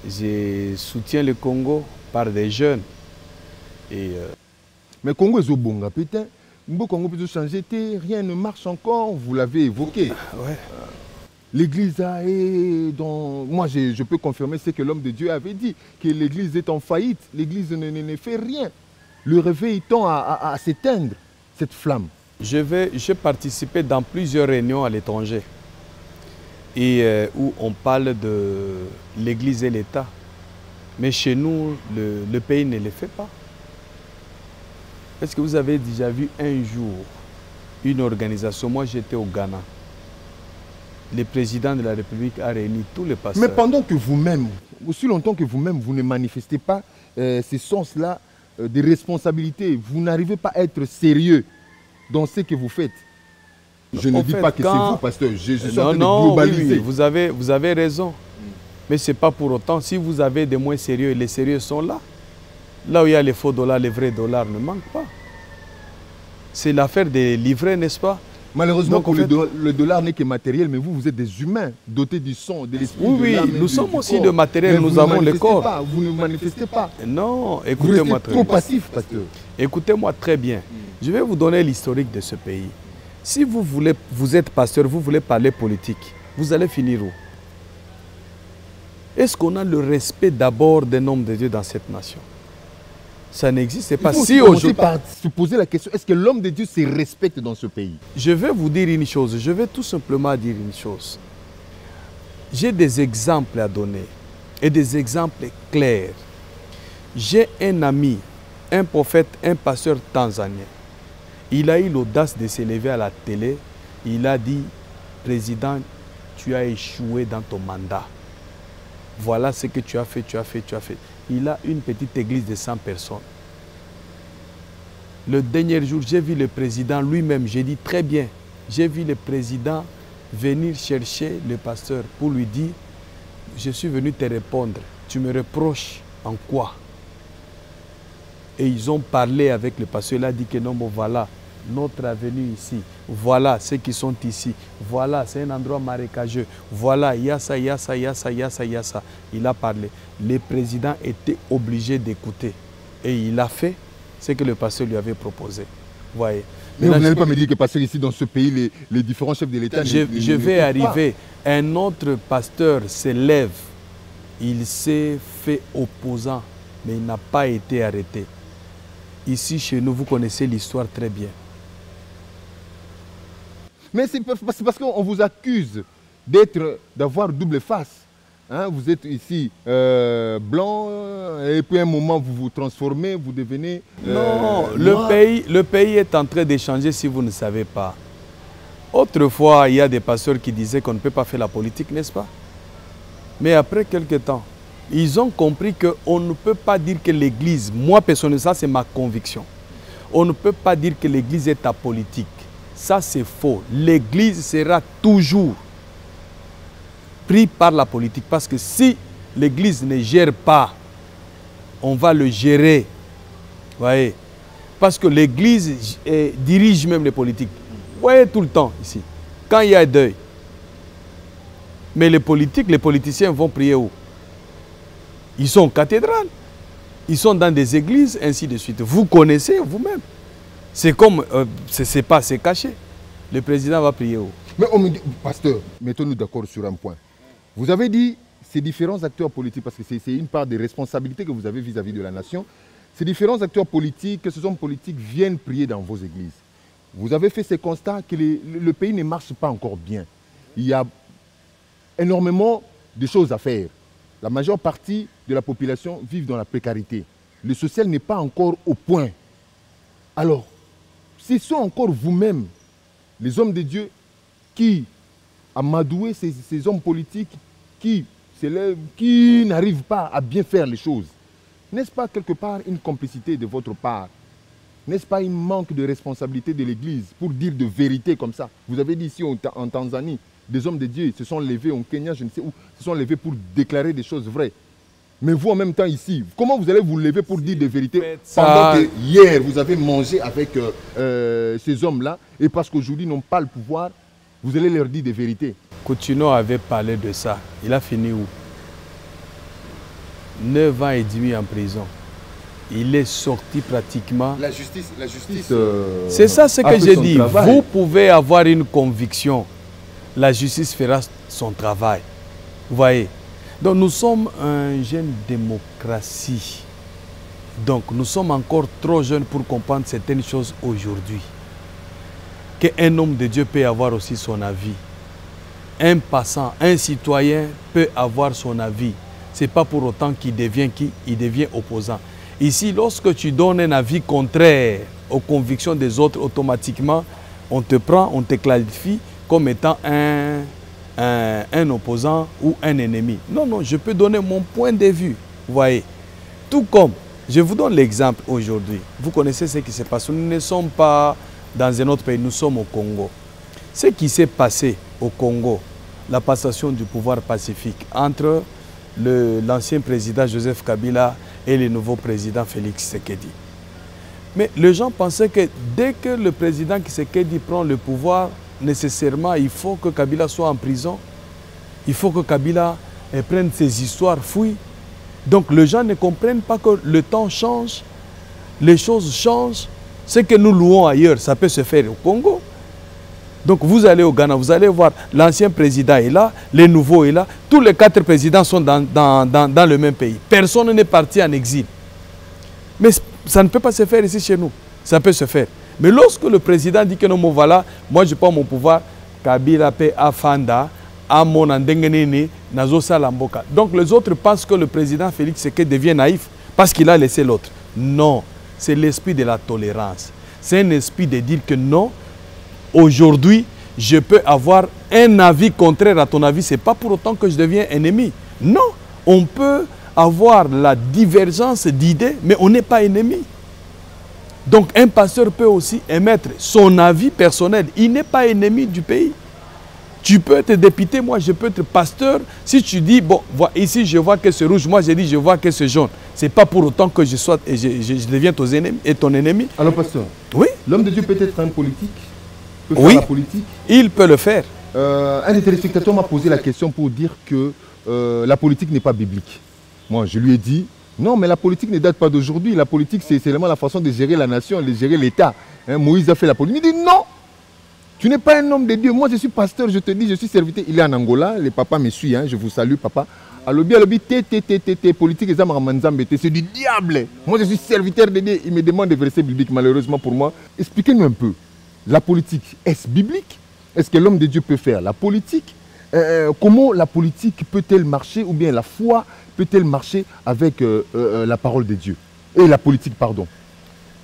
Je soutiens le Congo par des jeunes. Mais Congo est au bon, putain. Le Congo peut changer, rien ne marche encore, vous l'avez évoqué. Ouais. L'église a dans... Moi, je peux confirmer ce que l'homme de Dieu avait dit, que l'église est en faillite, l'église ne fait rien. Le réveil tend à s'éteindre, cette flamme. J'ai participé dans plusieurs réunions à l'étranger et où on parle de l'église et l'État. Mais chez nous, le pays ne le fait pas. Est-ce que vous avez déjà vu un jour une organisation? Moi, j'étais au Ghana. Le président de la République a réuni tous les pasteurs. Mais pendant que vous-même, aussi longtemps que vous-même, vous ne manifestez pas ce sens-là de responsabilité, vous n'arrivez pas à être sérieux dans ce que vous faites. Je ne dis pas que c'est vous, pasteur. Je suis en train de globaliser. Oui, vous avez raison. Mais ce n'est pas pour autant. Si vous avez des moins sérieux, les sérieux sont là. Là où il y a les faux dollars, les vrais dollars ne manquent pas. C'est l'affaire des livrets, n'est-ce pas? Malheureusement, le dollar n'est que matériel, mais vous êtes des humains dotés du son, de l'esprit. Oui, nous sommes aussi de matériel, nous avons le corps. Vous ne manifestez pas. Non, écoutez-moi très bien. Trop passif, pasteur. Écoutez-moi très bien. Je vais vous donner l'historique de ce pays. Si vous êtes pasteur, vous voulez parler politique, vous allez finir où? Est-ce qu'on a le respect d'abord des noms de Dieu dans cette nation? Ça n'existe pas. Si aujourd'hui, par se poser la question, est-ce que l'homme de Dieu se respecte dans ce pays? Je vais vous dire une chose. Je vais tout simplement dire une chose. J'ai des exemples à donner et des exemples clairs. J'ai un ami, un prophète, un pasteur tanzanien. Il a eu l'audace de s'élever à la télé. Il a dit, président, tu as échoué dans ton mandat. Voilà ce que tu as fait. Il a une petite église de 100 personnes. Le dernier jour, j'ai vu le président lui-même. J'ai dit très bien. J'ai vu le président venir chercher le pasteur pour lui dire, je suis venu te répondre. Tu me reproches en quoi? Et ils ont parlé avec le pasteur. Il a dit que non, bon, voilà, notre avenue ici. Voilà ceux qui sont ici. Voilà, c'est un endroit marécageux. Voilà, il y a ça. Il a parlé. Le président était obligé d'écouter. Et il a fait ce que le pasteur lui avait proposé. Voyez. Mais vous n'allez pas me dire que pasteur ici dans ce pays, les différents chefs de l'État... Je vais arriver. Un autre pasteur s'élève. Il s'est fait opposant, mais il n'a pas été arrêté. Ici, chez nous, vous connaissez l'histoire très bien. Mais c'est parce qu'on vous accuse d'avoir double face. Hein, vous êtes ici blanc, et puis à un moment vous vous transformez, vous devenez... non, le pays est en train d'échanger si vous ne savez pas. Autrefois, il y a des pasteurs qui disaient qu'on ne peut pas faire la politique, n'est-ce pas? Mais après quelques temps, ils ont compris qu'on ne peut pas dire que l'Église, moi personnellement, ça c'est ma conviction, on ne peut pas dire que l'Église est apolitique. Ça c'est faux. L'Église sera toujours pris par la politique. Parce que si l'Église ne gère pas, on va le gérer. Vous voyez? Parce que l'Église dirige même les politiques. Vous voyez tout le temps ici. Quand il y a deuil. Mais les politiciens vont prier où? Ils sont en cathédrale. Ils sont dans des églises, ainsi de suite. Vous connaissez vous-même. C'est comme, c'est caché. Le président va prier où? Mais on me dit, pasteur, mettons-nous d'accord sur un point. Vous avez dit ces différents acteurs politiques, parce que c'est une part des responsabilités que vous avez vis-à-vis de la nation. Ces différents acteurs politiques, que ce sont politiques, viennent prier dans vos églises. Vous avez fait ce constat que le pays ne marche pas encore bien. Il y a énormément de choses à faire. La majeure partie de la population vit dans la précarité. Le social n'est pas encore au point. Alors, ce sont encore vous-même, les hommes de Dieu, qui amadouez ces hommes politiques qui n'arrivent pas à bien faire les choses. N'est-ce pas quelque part une complicité de votre part? N'est-ce pas un manque de responsabilité de l'Église pour dire de vérité comme ça? Vous avez dit ici en Tanzanie, des hommes de Dieu se sont levés, au Kenya, je ne sais où, se sont levés pour déclarer des choses vraies. Mais vous, en même temps, ici, comment vous allez vous lever pour dire des vérités pendant que hier, vous avez mangé avec ces hommes-là, et parce qu'aujourd'hui, ils n'ont pas le pouvoir, vous allez leur dire des vérités? Coutinho avait parlé de ça. Il a fini où? 9 ans et demi en prison. Il est sorti pratiquement. La justice. C'est ça ce que j'ai dit. Vous pouvez avoir une conviction. La justice fera son travail. Vous voyez? Donc nous sommes une jeune démocratie. Donc nous sommes encore trop jeunes pour comprendre certaines choses aujourd'hui. Qu'un homme de Dieu peut avoir aussi son avis. Un passant, un citoyen peut avoir son avis. Ce n'est pas pour autant qu'il devient opposant. Ici, lorsque tu donnes un avis contraire aux convictions des autres, automatiquement, on te prend, on te qualifie comme étant un opposant ou un ennemi. Non, non, je peux donner mon point de vue. Vous voyez, tout comme, je vous donne l'exemple aujourd'hui. Vous connaissez ce qui s'est passé. Nous ne sommes pas dans un autre pays, nous sommes au Congo. Ce qui s'est passé au Congo, la passation du pouvoir pacifique entre l'ancien président Joseph Kabila et le nouveau président Félix Tshisekedi. Mais les gens pensaient que dès que le président Tshisekedi prend le pouvoir, nécessairement, il faut que Kabila soit en prison. Il faut que Kabila prenne ses histoires, fouille. Donc les gens ne comprennent pas que le temps change, les choses changent. Ce que nous louons ailleurs, ça peut se faire au Congo. Donc vous allez au Ghana, vous allez voir, l'ancien président est là, le nouveau est là. Tous les 4 présidents sont dans le même pays. Personne n'est parti en exil. Mais ça ne peut pas se faire ici chez nous. Ça peut se faire. Mais lorsque le président dit que non, voilà, moi je prends mon pouvoir, Kabila pe afanda, amon andengenene, nazo salamboka. Donc les autres pensent que le président Félix Tshisekedi devient naïf parce qu'il a laissé l'autre. Non, c'est l'esprit de la tolérance. C'est un esprit de dire que non, aujourd'hui, je peux avoir un avis contraire à ton avis. Ce n'est pas pour autant que je deviens ennemi. Non, on peut avoir la divergence d'idées, mais on n'est pas ennemi. Donc un pasteur peut aussi émettre son avis personnel. Il n'est pas ennemi du pays. Tu peux être député, moi je peux être pasteur. Si tu dis, bon, ici je vois que c'est rouge, moi je dis je vois que c'est jaune. Ce n'est pas pour autant que je deviens ton ennemi. Alors pasteur, oui? L'homme de Dieu peut être un politique? Oui, la politique? Il peut le faire. Un des téléspectateurs m'a posé la question pour dire que la politique n'est pas biblique. Moi, je lui ai dit, non, mais la politique ne date pas d'aujourd'hui. La politique, c'est seulement la façon de gérer la nation, de gérer l'État. Hein, Moïse a fait la politique. Il dit, non, tu n'es pas un homme de Dieu. Moi, je suis pasteur, je te dis, je suis serviteur. Il est en Angola, le papa me suit, hein, je vous salue, papa. Alobi, politique, c'est du diable. Moi, je suis serviteur de Dieu. Il me demande des versets bibliques, malheureusement pour moi. Expliquez-nous un peu. La politique, est-ce biblique? Est-ce que l'homme de Dieu peut faire la politique? Comment la politique peut-elle marcher, ou bien la foi peut-elle marcher avec la parole de Dieu? Et la politique, pardon.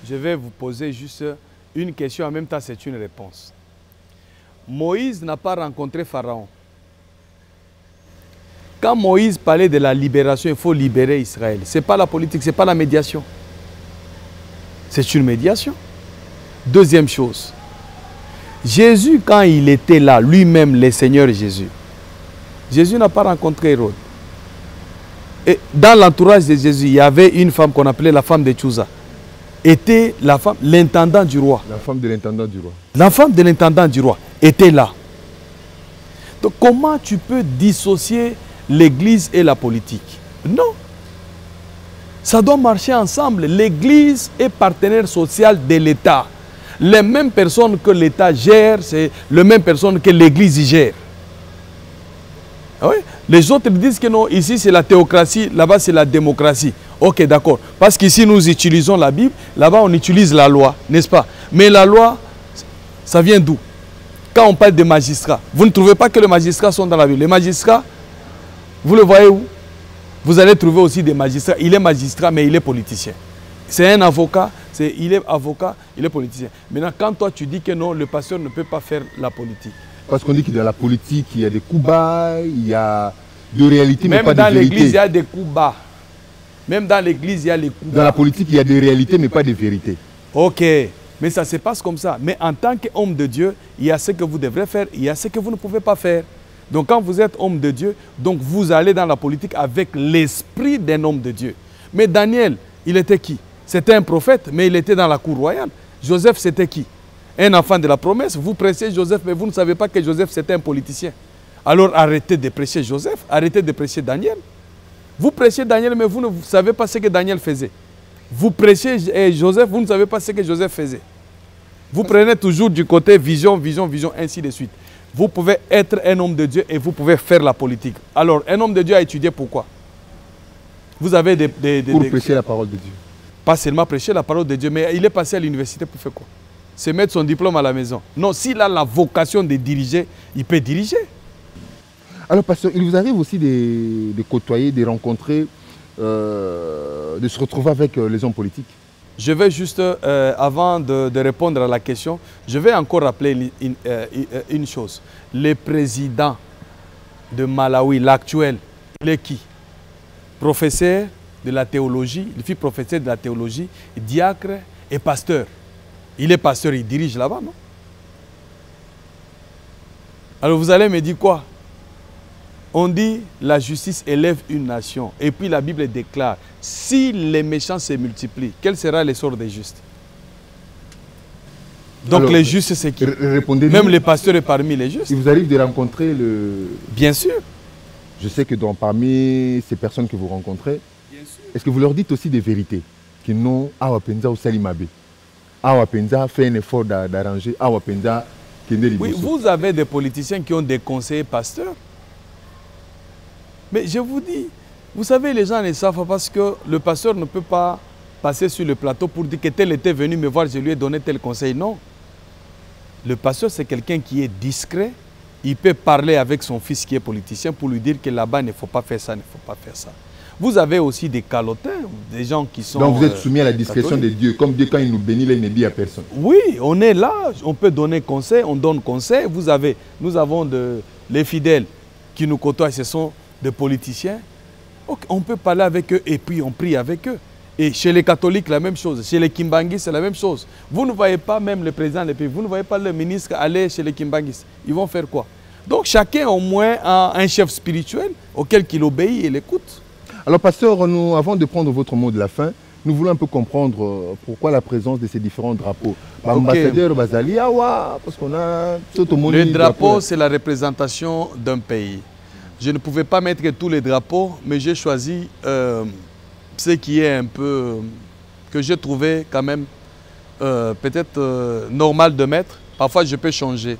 Je vais vous poser juste une question, en même temps c'est une réponse. Moïse n'a pas rencontré Pharaon. Quand Moïse parlait de la libération, il faut libérer Israël. Ce n'est pas la politique, ce n'est pas la médiation. C'est une médiation. Deuxième chose. Jésus, quand il était là, lui-même, le Seigneur Jésus, Jésus n'a pas rencontré Hérode. Et dans l'entourage de Jésus, il y avait une femme qu'on appelait la femme de Tchouza. Était la femme, l'intendant du roi. La femme de l'intendant du roi. La femme de l'intendant du roi était là. Donc comment tu peux dissocier l'église et la politique? Non. Ça doit marcher ensemble. L'église est partenaire social de l'État. Les mêmes personnes que l'État gère, c'est les mêmes personnes que l'église gère. Ah oui? Les autres disent que non, ici c'est la théocratie, là-bas c'est la démocratie. Ok, d'accord. Parce qu'ici nous utilisons la Bible, là-bas on utilise la loi, n'est-ce pas? Mais la loi, ça vient d'où? Quand on parle des magistrats, vous ne trouvez pas que les magistrats sont dans la Bible. Les magistrats, vous le voyez où? Vous allez trouver aussi des magistrats. Il est magistrat, mais il est politicien. C'est un avocat, il est avocat, il est politicien. Maintenant, quand toi tu dis que non, le pasteur ne peut pas faire la politique. Parce qu'on dit que dans la politique, il y a des coups bas, il y a de réalité, mais pas de vérité. Même dans l'église, il y a des coups bas. Même dans l'église, il y a les coups bas. Dans la politique, il y a des réalités, mais pas de vérité. Ok, mais ça se passe comme ça. Mais en tant qu'homme de Dieu, il y a ce que vous devrez faire, il y a ce que vous ne pouvez pas faire. Donc quand vous êtes homme de Dieu, donc vous allez dans la politique avec l'esprit d'un homme de Dieu. Mais Daniel, il était qui? C'était un prophète, mais il était dans la cour royale. Joseph, c'était qui? Un enfant de la promesse. Vous prêchez Joseph, mais vous ne savez pas que Joseph, c'était un politicien. Alors arrêtez de prêcher Joseph, arrêtez de prêcher Daniel. Vous prêchez Daniel, mais vous ne savez pas ce que Daniel faisait. Vous prêchez Joseph, vous ne savez pas ce que Joseph faisait. Vous prenez toujours du côté vision, vision, vision, ainsi de suite. Vous pouvez être un homme de Dieu et vous pouvez faire la politique. Alors, un homme de Dieu a étudié pourquoi? Vous avez pour prêcher la parole de Dieu. Pas seulement prêcher la parole de Dieu, mais il est passé à l'université pour faire quoi? C'est mettre son diplôme à la maison. Non, s'il a la vocation de diriger, il peut diriger. Alors, pasteur, il vous arrive aussi de côtoyer, de rencontrer, de se retrouver avec les hommes politiques? Je vais juste, avant de répondre à la question, je vais encore rappeler une chose. Le président de Malawi, l'actuel, il est qui? Professeur de la théologie, il fut professeur de la théologie, diacre et pasteur. Il est pasteur, il dirige là-bas, non? Alors vous allez me dire quoi? On dit la justice élève une nation. Et puis la Bible déclare, si les méchants se multiplient, quel sera le sort des justes? Donc alors, les justes, c'est qui? Même les pasteurs est parmi les justes. Il vous arrive de rencontrer le... Bien sûr. Je sais que parmi ces personnes que vous rencontrez, est-ce que vous leur dites aussi des vérités? Que non, Awapenza ou Salimabe. Awapenza fait un effort d'arranger. Awapenza... Oui, vous avez des politiciens qui ont des conseillers pasteurs. Mais je vous dis, vous savez, les gens ne savent pas parce que le pasteur ne peut pas passer sur le plateau pour dire que tel était venu me voir, je lui ai donné tel conseil. Non. Le pasteur, c'est quelqu'un qui est discret. Il peut parler avec son fils qui est politicien pour lui dire que là-bas, il ne faut pas faire ça, il ne faut pas faire ça. Vous avez aussi des calotins, des gens qui sont... Donc vous êtes soumis à la discrétion de Dieu. Comme Dieu, quand il nous bénit, là, il ne dit à personne. Oui, on est là, on peut donner conseil, on donne conseil. Nous avons les fidèles qui nous côtoient, ce sont des politiciens. On peut parler avec eux et puis on prie avec eux. Et chez les catholiques, la même chose. Chez les Kimbanguis, c'est la même chose. Vous ne voyez pas même le président des pays, vous ne voyez pas le ministre aller chez les Kimbanguis. Ils vont faire quoi? Donc chacun au moins a un chef spirituel auquel il obéit et l'écoute. Alors pasteur, avant de prendre votre mot de la fin, nous voulons un peu comprendre pourquoi la présence de ces différents drapeaux. Ambassadeur Bazali, parce qu'on a... Le drapeau, c'est la représentation d'un pays. Je ne pouvais pas mettre tous les drapeaux, mais j'ai choisi ce qui est un peu... que j'ai trouvé quand même peut-être normal de mettre. Parfois, je peux changer.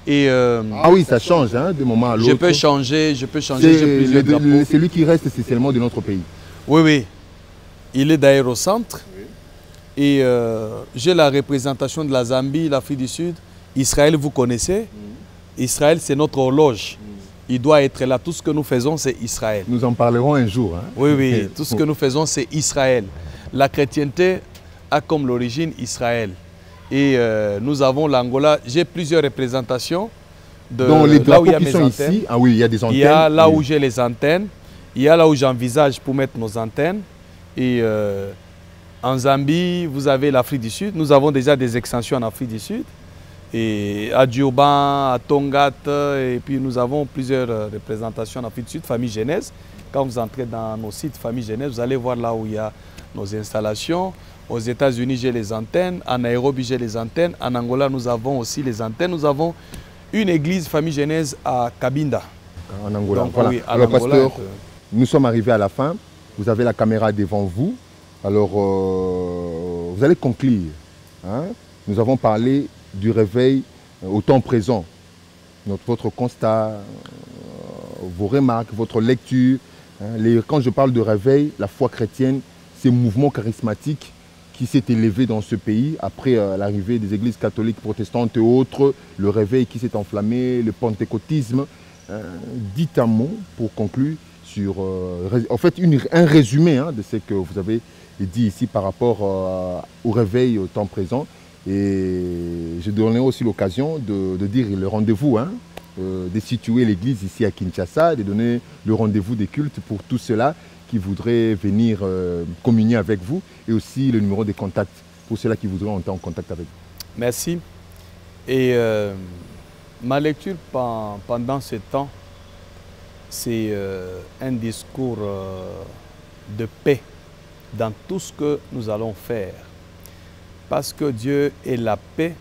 Et, ah oui, ça change hein, de moment à l'autre. Je peux changer, j'ai plusieurs drapeaux. C'est lui qui reste essentiellement de notre pays. Oui, oui. Il est d'ailleurs au centre. Oui. Et j'ai la représentation de la Zambie, l'Afrique du Sud. Israël, vous connaissez. Israël, c'est notre horloge. Il doit être là. Tout ce que nous faisons, c'est Israël. Nous en parlerons un jour. Hein? Oui, oui. Tout ce que nous faisons, c'est Israël. La chrétienté a comme l'origine Israël. Et nous avons l'Angola. J'ai plusieurs représentations. Donc les drapeaux qui sont ici, ah oui, il y a des antennes. Il y a là où j'ai les antennes. Il y a là où j'envisage pour mettre nos antennes. Et en Zambie, vous avez l'Afrique du Sud. Nous avons déjà des extensions en Afrique du Sud. et à Dioban, à Tongat, et puis nous avons plusieurs représentations en Afrique du Sud, Famille Genèse. Quand vous entrez dans nos sites Famille Genèse, vous allez voir là où il y a nos installations. Aux États-Unis, j'ai les antennes. En Nairobi, j'ai les antennes. En Angola, nous avons aussi les antennes. Nous avons une église Famille Genèse à Cabinda. En Angola. Donc, voilà. oui, Alors, Angola, pasteur, nous sommes arrivés à la fin. Vous avez la caméra devant vous. Alors, vous allez conclure. Hein? Nous avons parlé du réveil au temps présent. Votre constat, vos remarques, votre lecture. Hein? Quand je parle de réveil, la foi chrétienne, ces mouvements charismatiques qui s'est élevé dans ce pays après l'arrivée des églises catholiques, protestantes et autres, le réveil qui s'est enflammé, le pentecôtisme. Dites un mot pour conclure sur en fait un résumé de ce que vous avez dit ici par rapport au réveil au temps présent. Et je donnerai aussi l'occasion de dire le rendez-vous, de situer l'église ici à Kinshasa, de donner le rendez-vous des cultes pour tous ceux-là qui voudraient venir communier avec vous, et aussi le numéro de contact pour ceux-là qui voudraient entrer en contact avec vous. Merci. Et ma lecture pendant ce temps, c'est un discours de paix dans tout ce que nous allons faire. Parce que Dieu est la paix,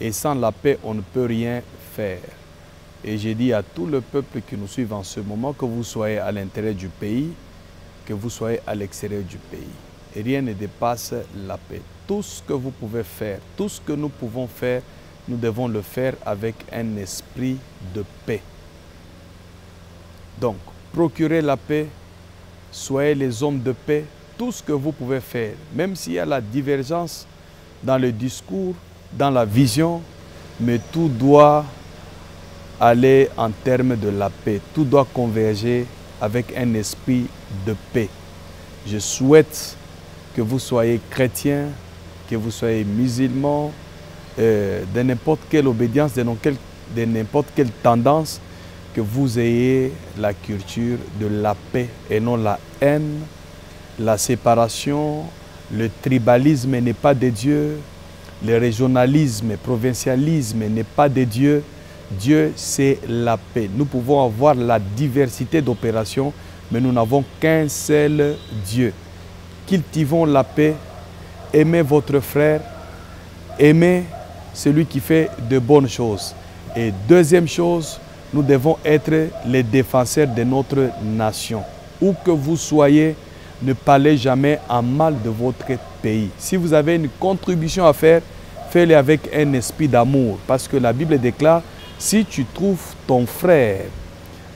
et sans la paix, on ne peut rien faire. Et j'ai dit à tout le peuple qui nous suit en ce moment, que vous soyez à l'intérieur du pays, que vous soyez à l'extérieur du pays. Et rien ne dépasse la paix. Tout ce que vous pouvez faire, tout ce que nous pouvons faire, nous devons le faire avec un esprit de paix. Donc, procurez la paix, soyez les hommes de paix, tout ce que vous pouvez faire, même s'il y a la divergence dans le discours, dans la vision, mais tout doit aller en termes de la paix, tout doit converger avec un esprit de paix. Je souhaite que vous soyez chrétiens, que vous soyez musulmans, de n'importe quelle obédience, de n'importe quelle tendance, que vous ayez la culture de la paix et non la haine, la séparation. Le tribalisme n'est pas de Dieu, le régionalisme, le provincialisme n'est pas de Dieu. Dieu, c'est la paix. Nous pouvons avoir la diversité d'opérations, mais nous n'avons qu'un seul Dieu. Cultivons la paix, aimez votre frère, aimez celui qui fait de bonnes choses. Et deuxième chose, nous devons être les défenseurs de notre nation. Où que vous soyez, ne parlez jamais en mal de votre pays. Si vous avez une contribution à faire, faites-le avec un esprit d'amour. Parce que la Bible déclare, si tu trouves ton frère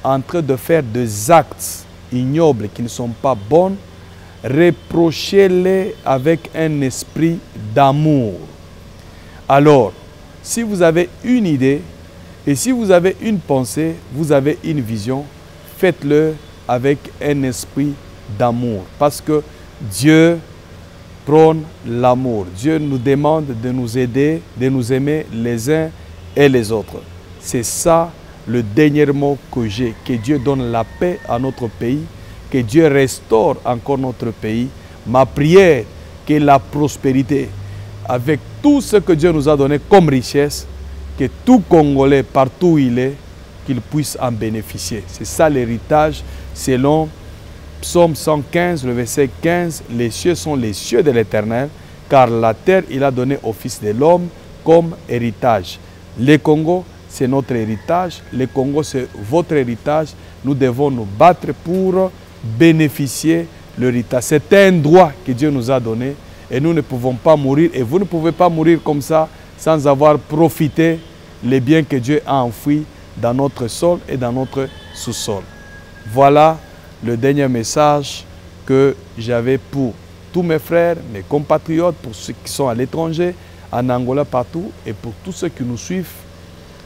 en train de faire des actes ignobles qui ne sont pas bons, reprochez-les avec un esprit d'amour. Alors, si vous avez une idée et si vous avez une pensée, vous avez une vision, faites-le avec un esprit d'amour. Parce que Dieu prône l'amour. Dieu nous demande de nous aider, de nous aimer les uns et les autres. C'est ça le dernier mot que j'ai, que Dieu donne la paix à notre pays, que Dieu restaure encore notre pays. Ma prière, que la prospérité, avec tout ce que Dieu nous a donné comme richesse, que tout Congolais, partout où il est, qu'il puisse en bénéficier. C'est ça l'héritage, selon Psaume 115, le verset 15, les cieux sont les cieux de l'Éternel, car la terre, il a donné au Fils de l'homme comme héritage. Le Congo, c'est notre héritage. Le Congo, c'est votre héritage. Nous devons nous battre pour bénéficier de l'héritage. C'est un droit que Dieu nous a donné et nous ne pouvons pas mourir. Et vous ne pouvez pas mourir comme ça sans avoir profité les biens que Dieu a enfouis dans notre sol et dans notre sous-sol. Voilà le dernier message que j'avais pour tous mes frères, mes compatriotes, pour ceux qui sont à l'étranger, en Angola, partout, et pour tous ceux qui nous suivent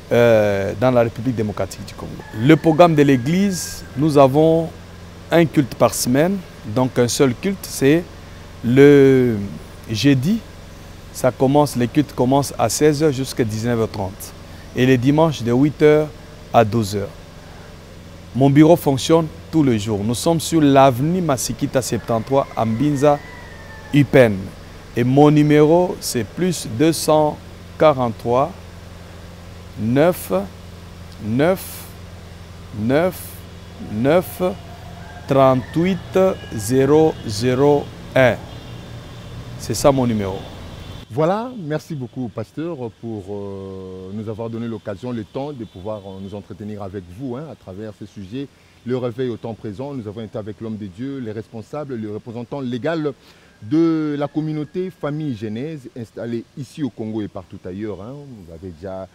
dans la République démocratique du Congo. Le programme de l'Église, nous avons un culte par semaine, donc un seul culte, c'est le jeudi. Les cultes commencent à 16h jusqu'à 19h30. Et les dimanches de 8h à 12h. Mon bureau fonctionne tous les jours. Nous sommes sur l'avenue Masikita 73 à Mbinza, Upen. Et mon numéro, c'est plus 243 9 9 9 9 38 001. C'est ça mon numéro. Voilà, merci beaucoup pasteur pour nous avoir donné l'occasion, le temps de pouvoir nous entretenir avec vous à travers ce sujet. Le réveil au temps présent, nous avons été avec l'homme de Dieu, les responsables, le représentant légal de la communauté Famille Genèse installée ici au Congo et partout ailleurs. Vous avez déjà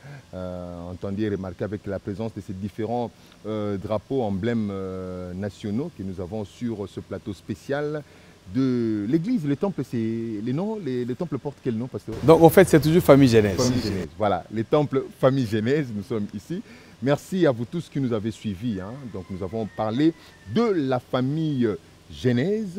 entendu et remarqué avec la présence de ces différents drapeaux, emblèmes nationaux que nous avons sur ce plateau spécial de l'église. Le temple, c'est les noms, les temples portent quel nom, pasteur? Donc en fait, c'est toujours Famille Genèse. Famille Genèse, voilà, les temples Famille Genèse, nous sommes ici. Merci à vous tous qui nous avez suivis. Donc nous avons parlé de la famille Genèse,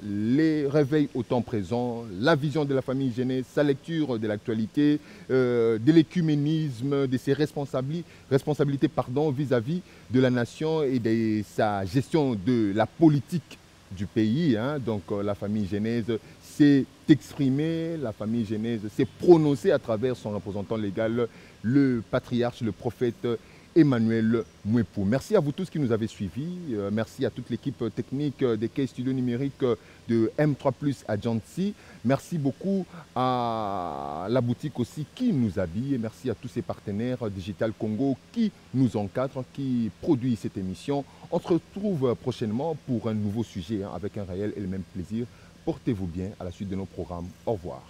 les réveils au temps présent, la vision de la famille Genèse, sa lecture de l'actualité, de l'écuménisme, de ses responsabilités vis-à-vis de la nation et de sa gestion de la politique du pays. Donc la famille Genèse s'est exprimée, la famille Genèse s'est prononcée à travers son représentant légal, le patriarche, le prophète Emmanuel Mouepou. Merci à vous tous qui nous avez suivis. Merci à toute l'équipe technique des Kay Studios numériques de M3+ Agency. Merci beaucoup à la boutique aussi qui nous habille. Merci à tous ces partenaires Digital Congo qui nous encadrent, qui produisent cette émission. On se retrouve prochainement pour un nouveau sujet avec un réel et le même plaisir. Portez-vous bien à la suite de nos programmes. Au revoir.